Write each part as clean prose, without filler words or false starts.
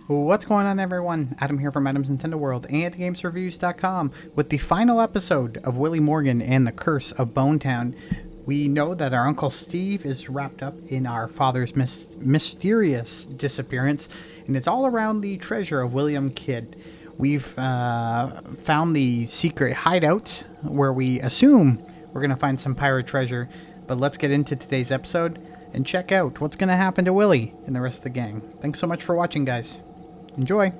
What's going on, everyone? Adam here from Adam's Nintendo World and GamesReviews.com with the final episode of Willy Morgan and the Curse of Bonetown. We know that our Uncle Steve is wrapped up in our father's mysterious disappearance, and it's all around the treasure of William Kidd. We've found the secret hideout where we assume we're going to find some pirate treasure, but let's get into today's episode and check out what's going to happen to Willy and the rest of the gang. Thanks so much for watching, guys. Enjoy.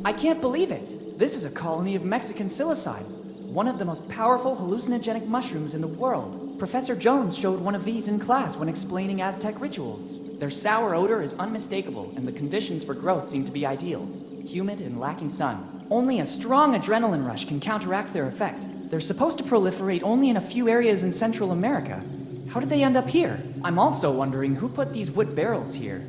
I can't believe it. This is a colony of Mexican psilocybin, one of the most powerful hallucinogenic mushrooms in the world. Professor Jones showed one of these in class when explaining Aztec rituals. Their sour odor is unmistakable, and the conditions for growth seem to be ideal. Humid and lacking sun. Only a strong adrenaline rush can counteract their effect. They're supposed to proliferate only in a few areas in Central America. How did they end up here? I'm also wondering who put these wood barrels here.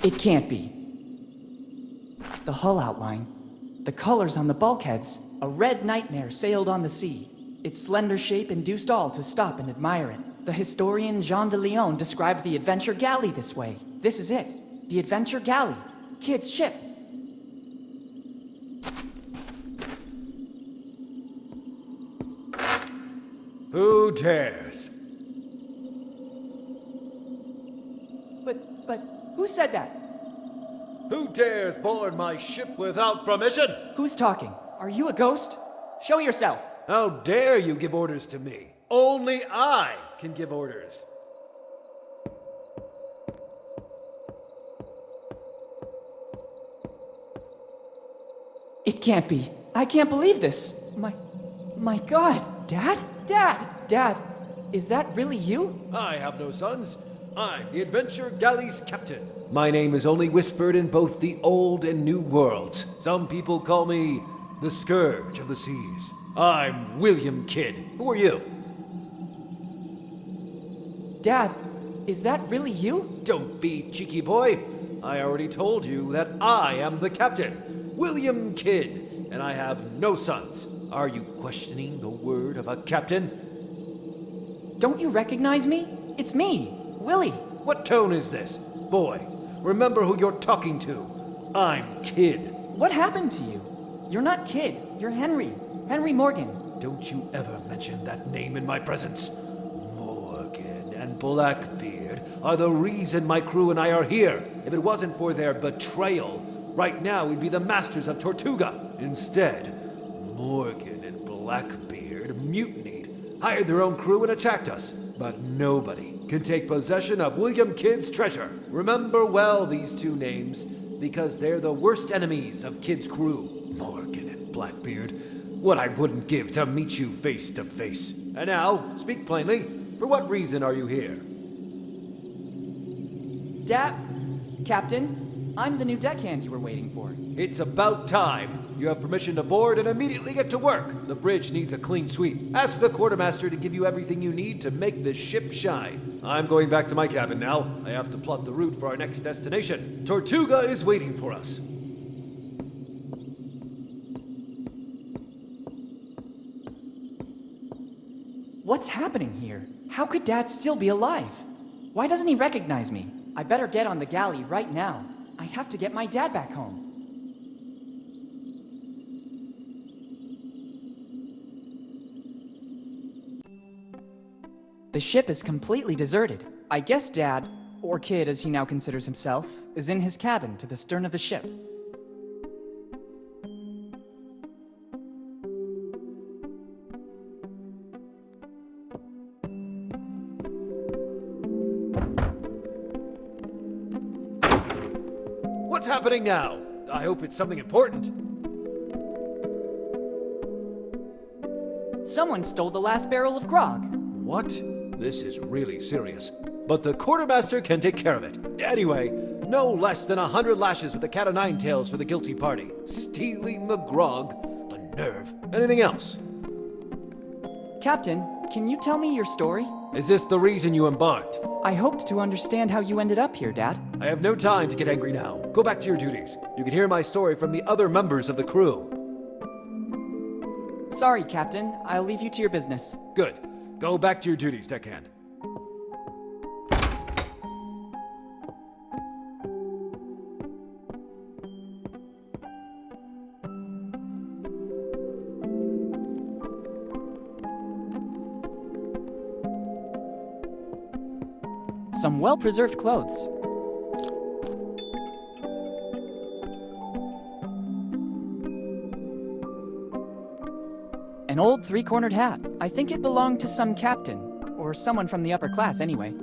It can't be. The hull outline, the colors on the bulkheads, a red nightmare sailed on the sea. Its slender shape induced all to stop and admire it. The historian Jean de Leon described the adventure galley this way. This is it, the adventure galley, Kidd's ship. Who dares? But, who said that? Who dares board my ship without permission? Who's talking? Are you a ghost? Show yourself. How dare you give orders to me? Only I can give orders. It can't be. I can't believe this. My God. Dad, is that really you? I have no sons. I'm the adventure galley's captain. My name is only whispered in both the old and new worlds. Some people call me the Scourge of the Seas. I'm William Kidd. Who are you? Dad, is that really you? Don't be cheeky, boy. I already told you that I am the captain, William Kidd, and I have no sons. Are you questioning the word of a captain? Don't you recognize me? It's me, Willy. What tone is this? Boy, remember who you're talking to. I'm Kidd. What happened to you? You're not Kidd, you're Henry Morgan. Don't you ever mention that name in my presence. Morgan and Blackbeard are the reason my crew and I are here. If it wasn't for their betrayal, right now we'd be the masters of Tortuga. Instead, Morgan and Blackbeard mutinied, hired their own crew and attacked us. But nobody can take possession of William Kidd's treasure. Remember well these two names, because they're the worst enemies of Kidd's crew. Morgan and Blackbeard. What I wouldn't give to meet you face to face. And now, speak plainly. For what reason are you here? Captain, I'm the new deckhand you were waiting for. It's about time. You have permission to board and immediately get to work. The bridge needs a clean sweep. Ask the quartermaster to give you everything you need to make the ship shine. I'm going back to my cabin now. I have to plot the route for our next destination. Tortuga is waiting for us. What's happening here? How could Dad still be alive? Why doesn't he recognize me? I better get on the galley right now. I have to get my dad back home. The ship is completely deserted. I guess Dad, or Kidd as he now considers himself, is in his cabin to the stern of the ship. What's happening now? I hope it's something important. Someone stole the last barrel of grog. What? This is really serious. But the quartermaster can take care of it. Anyway, No less than 100 lashes with the cat o' nine tails for the guilty party. Stealing the grog. The nerve. Anything else? Captain, can you tell me your story? Is this the reason you embarked? I hoped to understand how you ended up here, Dad. I have no time to get angry now. Go back to your duties. You can hear my story from the other members of the crew. Sorry, Captain. I'll leave you to your business. Good. Go back to your duties, deckhand. Some well-preserved clothes. An old three-cornered hat. I think it belonged to some captain, or someone from the upper class anyway.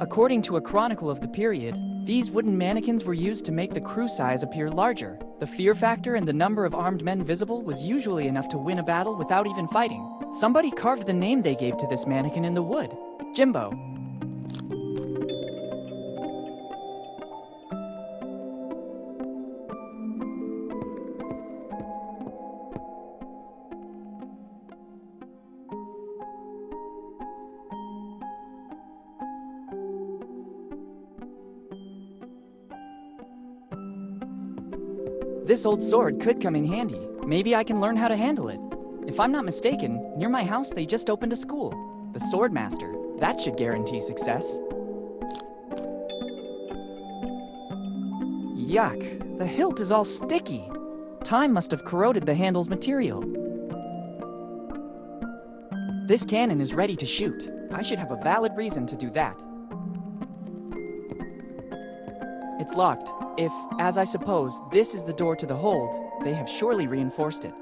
According to a chronicle of the period, these wooden mannequins were used to make the crew size appear larger. The fear factor and the number of armed men visible was usually enough to win a battle without even fighting. Somebody carved the name they gave to this mannequin in the wood. Jimbo. This old sword could come in handy. Maybe I can learn how to handle it. If I'm not mistaken, near my house they just opened a school. The Swordmaster. That should guarantee success. Yuck. The hilt is all sticky. Time must have corroded the handle's material. This cannon is ready to shoot. I should have a valid reason to do that. It's locked. If, as I suppose, this is the door to the hold, they have surely reinforced it.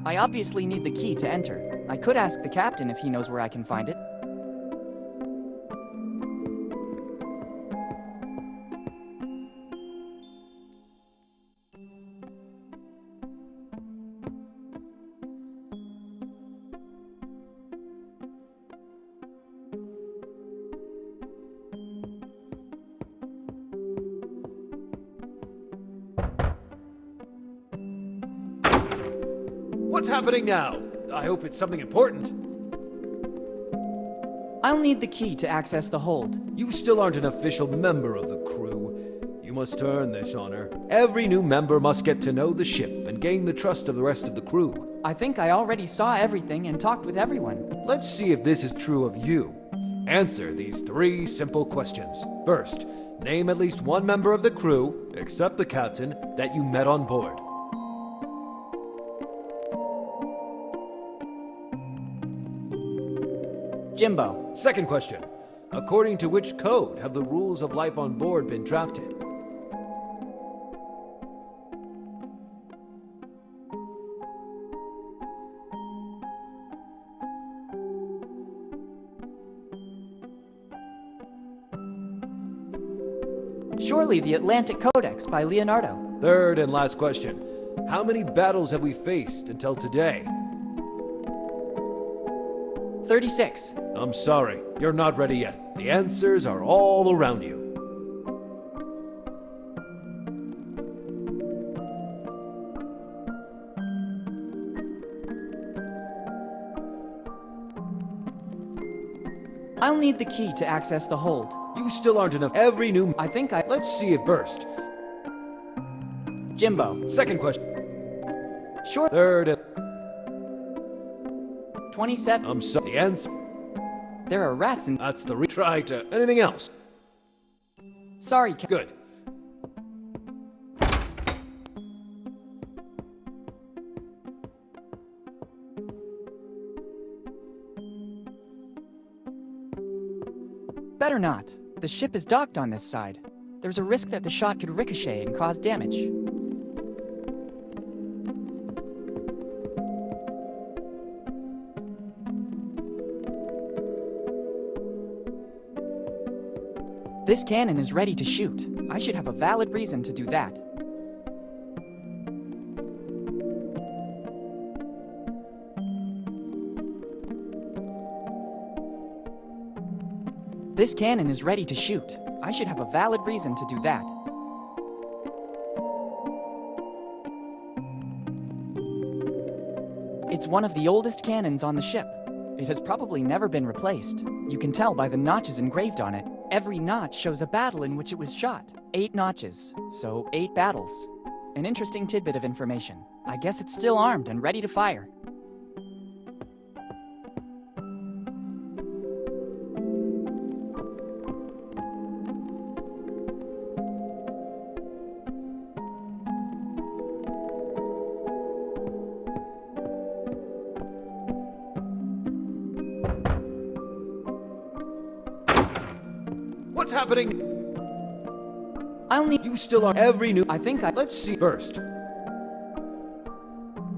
I obviously need the key to enter. I could ask the captain if he knows where I can find it. What's happening now? I hope it's something important. I'll need the key to access the hold. You still aren't an official member of the crew. You must earn this honor. Every new member must get to know the ship and gain the trust of the rest of the crew. I think I already saw everything and talked with everyone. Let's see if this is true of you. Answer these 3 simple questions. First, name at least one member of the crew, except the captain, that you met on board. Jimbo. Second question. According to which code have the rules of life on board been drafted? Surely the Atlantic Codex by Leonardo. Third and last question. How many battles have we faced until today? 36. I'm sorry, you're not ready yet. The answers are all around you. I'll need the key to access the hold. You still aren't enough. Every new... I think I... Let's see it burst. Jimbo. Second question. Sure. Third and... 27. I'm sorry. The answer. There are rats in... That's the retry to... Anything else? Sorry, Captain. Good. Better not. The ship is docked on this side. There's a risk that the shot could ricochet and cause damage. This cannon is ready to shoot. I should have a valid reason to do that. This cannon is ready to shoot. I should have a valid reason to do that. It's one of the oldest cannons on the ship. It has probably never been replaced. You can tell by the notches engraved on it. Every notch shows a battle in which it was shot. 8 notches, so 8 battles. An interesting tidbit of information. I guess it's still armed and ready to fire. What's happening? I'll need... You still are every new... I think I... Let's see first.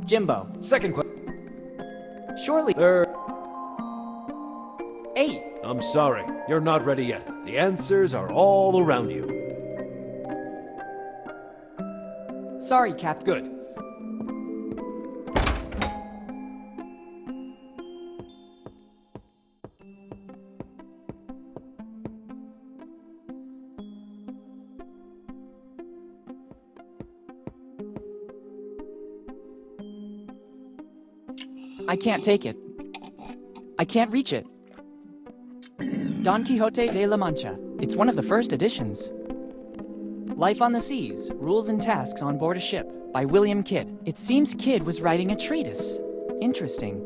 Jimbo. Second question. Surely... Third... 8. I'm sorry. You're not ready yet. The answers are all around you. Sorry, Captain. Good. I can't take it. I can't reach it. Don Quixote de la Mancha. It's one of the first editions. Life on the Seas, Rules and Tasks on Board a Ship by William Kidd. It seems Kidd was writing a treatise. Interesting.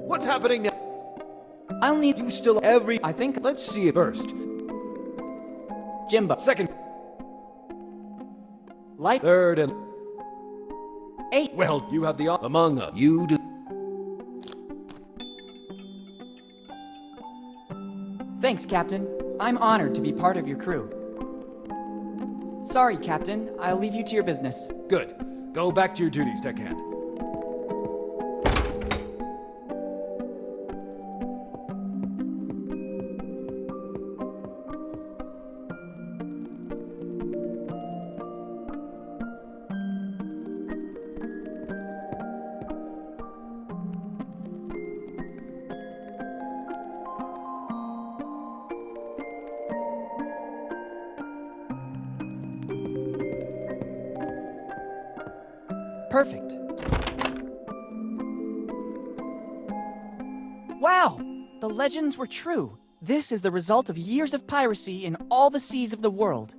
What's happening now? I'll need... You still every... I think... Let's see it first. Jimbo. Second... Light... Third and... 8. Well, you have the... Among us. You do... Thanks, Captain. I'm honored to be part of your crew. Sorry, Captain. I'll leave you to your business. Good. Go back to your duties, deckhand. Perfect. Wow! The legends were true. This is the result of years of piracy in all the seas of the world.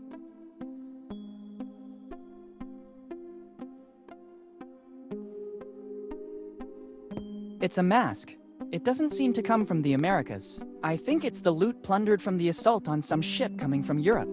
It's a mask. It doesn't seem to come from the Americas. I think it's the loot plundered from the assault on some ship coming from Europe.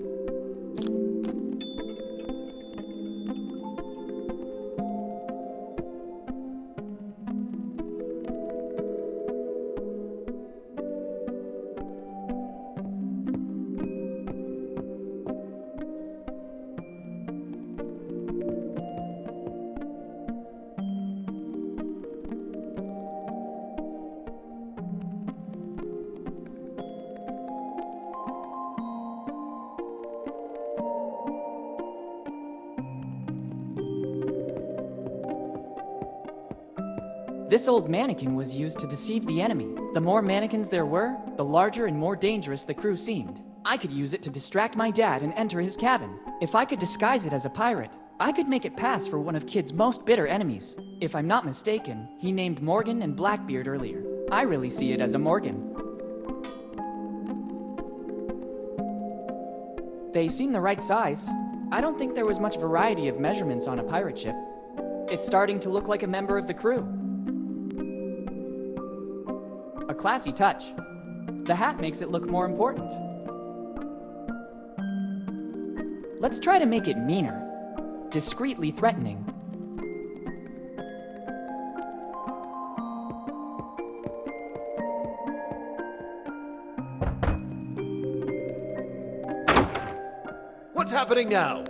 This old mannequin was used to deceive the enemy. The more mannequins there were, the larger and more dangerous the crew seemed. I could use it to distract my dad and enter his cabin. If I could disguise it as a pirate, I could make it pass for one of Kid's most bitter enemies. If I'm not mistaken, he named Morgan and Blackbeard earlier. I really see it as a Morgan. They seem the right size. I don't think there was much variety of measurements on a pirate ship. It's starting to look like a member of the crew. A classy touch. The hat makes it look more important. Let's try to make it meaner. Discreetly threatening. What's happening now?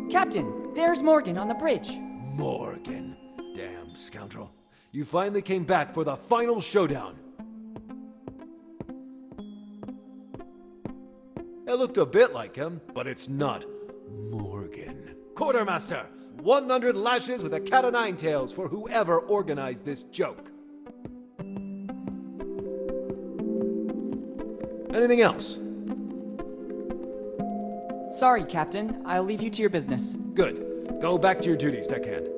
Captain, there's Morgan on the bridge. Morgan. Damn scoundrel. You finally came back for the final showdown. It looked a bit like him, but it's not. Morgan. Quartermaster, 100 lashes with a cat o' nine tails for whoever organized this joke. Anything else? Sorry, Captain. I'll leave you to your business. Good. Go back to your duties, deckhand.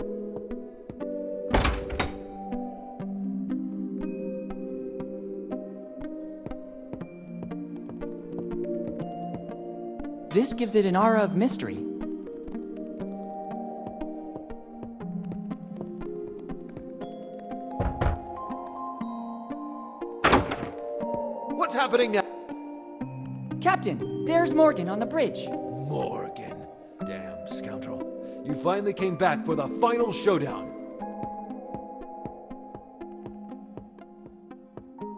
This gives it an aura of mystery. What's happening now? Captain, there's Morgan on the bridge. Morgan. Damn scoundrel. You finally came back for the final showdown.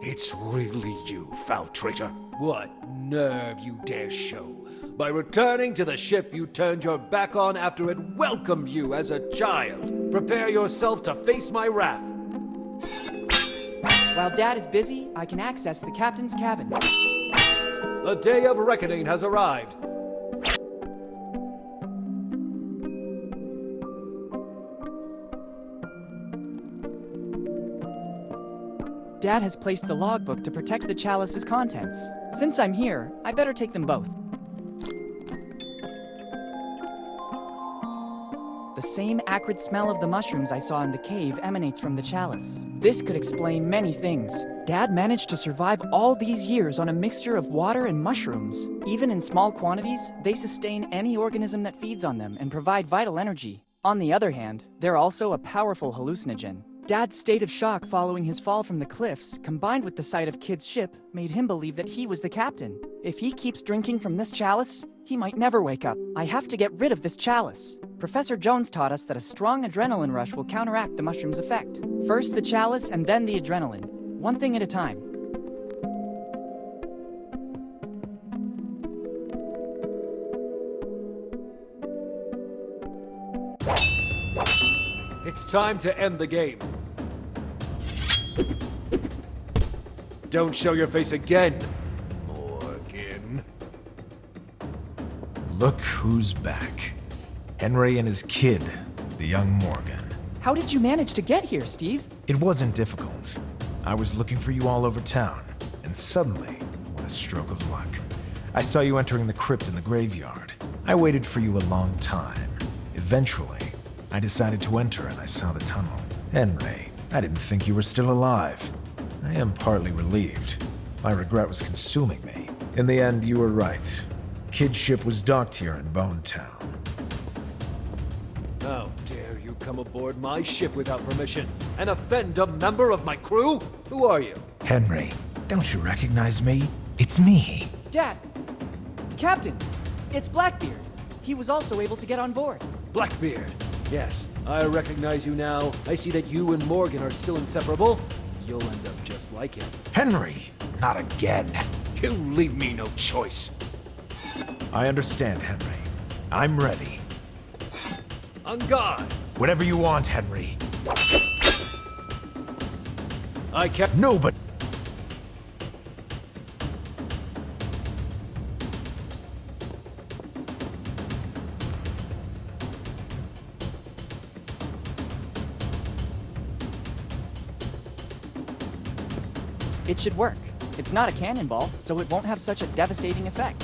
It's really you, foul traitor. What nerve you dare show. By returning to the ship you turned your back on after it welcomed you as a child. Prepare yourself to face my wrath. While Dad is busy, I can access the captain's cabin. The day of reckoning has arrived. Dad has placed the logbook to protect the chalice's contents. Since I'm here, I better take them both. The same acrid smell of the mushrooms I saw in the cave emanates from the chalice. This could explain many things. Dad managed to survive all these years on a mixture of water and mushrooms. Even in small quantities, they sustain any organism that feeds on them and provide vital energy. On the other hand, they're also a powerful hallucinogen. Dad's state of shock following his fall from the cliffs, combined with the sight of Kid's ship, made him believe that he was the captain. If he keeps drinking from this chalice, he might never wake up. I have to get rid of this chalice. Professor Jones taught us that a strong adrenaline rush will counteract the mushroom's effect. First the chalice and then the adrenaline. One thing at a time. It's time to end the game. Don't show your face again, Morgan. Look who's back. Henry and his kid, the young Morgan. How did you manage to get here, Steve? It wasn't difficult. I was looking for you all over town, and suddenly, what a stroke of luck. I saw you entering the crypt in the graveyard. I waited for you a long time. Eventually, I decided to enter and I saw the tunnel. Henry, I didn't think you were still alive. I am partly relieved. My regret was consuming me. In the end, you were right. Kid's ship was docked here in Bone Town. How dare you come aboard my ship without permission and offend a member of my crew? Who are you? Henry, don't you recognize me? It's me. Dad! Captain! It's Blackbeard! He was also able to get on board. Blackbeard. Yes, I recognize you now. I see that you and Morgan are still inseparable. You'll end up just like him. Henry, not again. You leave me no choice. I understand, Henry. I'm ready. On guard. Whatever you want, Henry. I can't. No, but... It should work. It's not a cannonball, so it won't have such a devastating effect.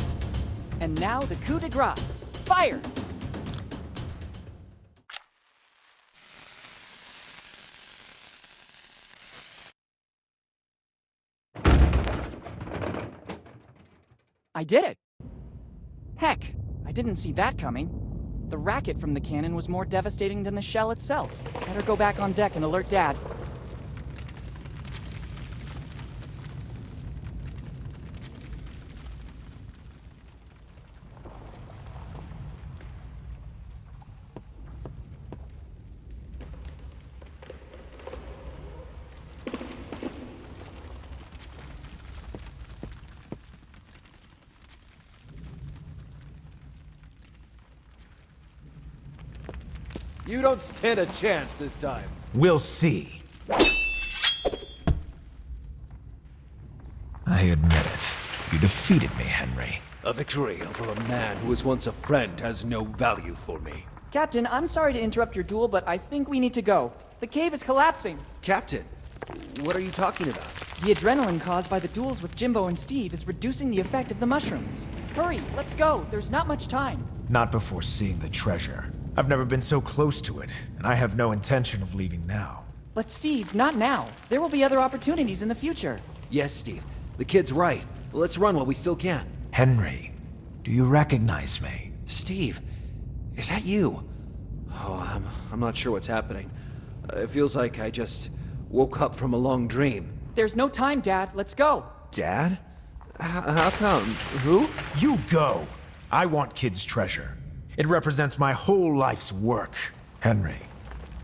And now the coup de grace. Fire! I did it! Heck, I didn't see that coming. The racket from the cannon was more devastating than the shell itself. Better go back on deck and alert Dad. You don't stand a chance this time. We'll see. I admit it. You defeated me, Henry. A victory over a man who was once a friend has no value for me. Captain, I'm sorry to interrupt your duel, but I think we need to go. The cave is collapsing. Captain, what are you talking about? The adrenaline caused by the duels with Jimbo and Steve is reducing the effect of the mushrooms. Hurry, let's go. There's not much time. Not before seeing the treasure. I've never been so close to it, and I have no intention of leaving now. But Steve, not now. There will be other opportunities in the future. Yes, Steve. The kid's right. Let's run while we still can. Henry, do you recognize me? Steve, is that you? Oh, I'm not sure what's happening. It feels like I just woke up from a long dream. There's no time, Dad. Let's go. Dad? How come? Who? You go! I want Kid's treasure. It represents my whole life's work. Henry,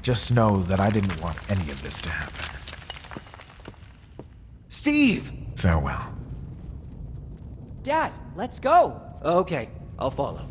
just know that I didn't want any of this to happen. Steve! Farewell. Dad, let's go. Okay, I'll follow.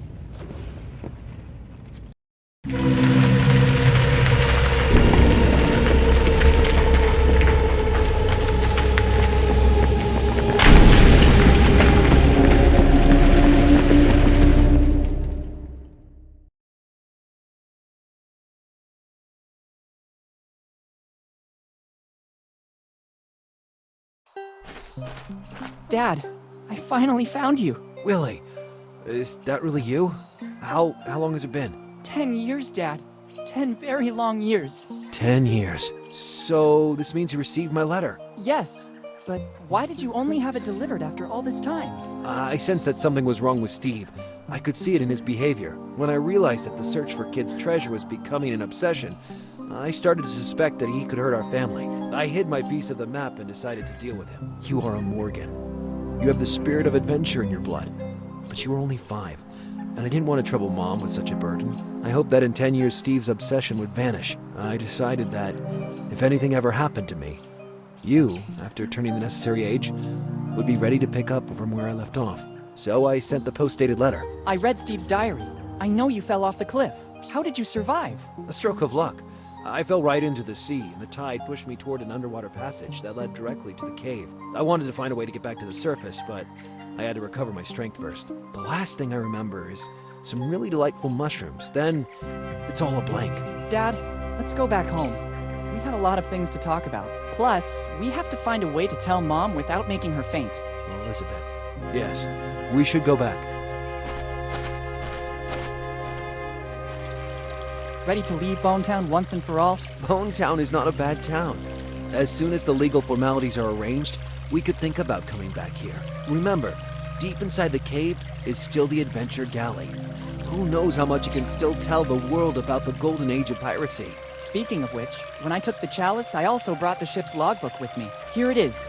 Dad, I finally found you. Willy, is that really you? How long has it been? 10 years, Dad. 10 very long years. 10 years. So this means you received my letter. Yes, but why did you only have it delivered after all this time? I sensed that something was wrong with Steve. I could see it in his behavior. When I realized that the search for Kid's treasure was becoming an obsession, I started to suspect that he could hurt our family. I hid my piece of the map and decided to deal with him. You are a Morgan. You have the spirit of adventure in your blood. But you were only 5, and I didn't want to trouble Mom with such a burden. I hoped that in 10 years Steve's obsession would vanish. I decided that if anything ever happened to me, you, after turning the necessary age, would be ready to pick up from where I left off. So I sent the post-dated letter. I read Steve's diary. I know you fell off the cliff. How did you survive? A stroke of luck. I fell right into the sea, and the tide pushed me toward an underwater passage that led directly to the cave. I wanted to find a way to get back to the surface, but I had to recover my strength first. The last thing I remember is some really delightful mushrooms. Then, it's all a blank. Dad, let's go back home. We had a lot of things to talk about. Plus, we have to find a way to tell Mom without making her faint. Elizabeth. Yes, we should go back. Ready to leave Bonetown once and for all? Bonetown is not a bad town. As soon as the legal formalities are arranged, we could think about coming back here. Remember, deep inside the cave is still the adventure galley. Who knows how much it can still tell the world about the golden age of piracy. Speaking of which, when I took the chalice, I also brought the ship's logbook with me. Here it is.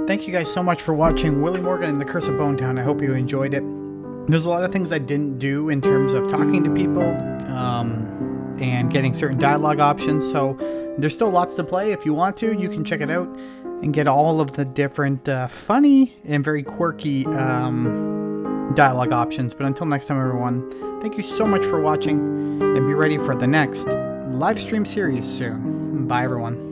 Thank you guys so much for watching Willy Morgan and the Curse of Bonetown. I hope you enjoyed it. There's a lot of things I didn't do in terms of talking to people and getting certain dialogue options, so there's still lots to play. If you want to, you can check it out and get all of the different funny and very quirky dialogue options. But until next time, everyone, thank you so much for watching, and be ready for the next live stream series soon. Bye, everyone.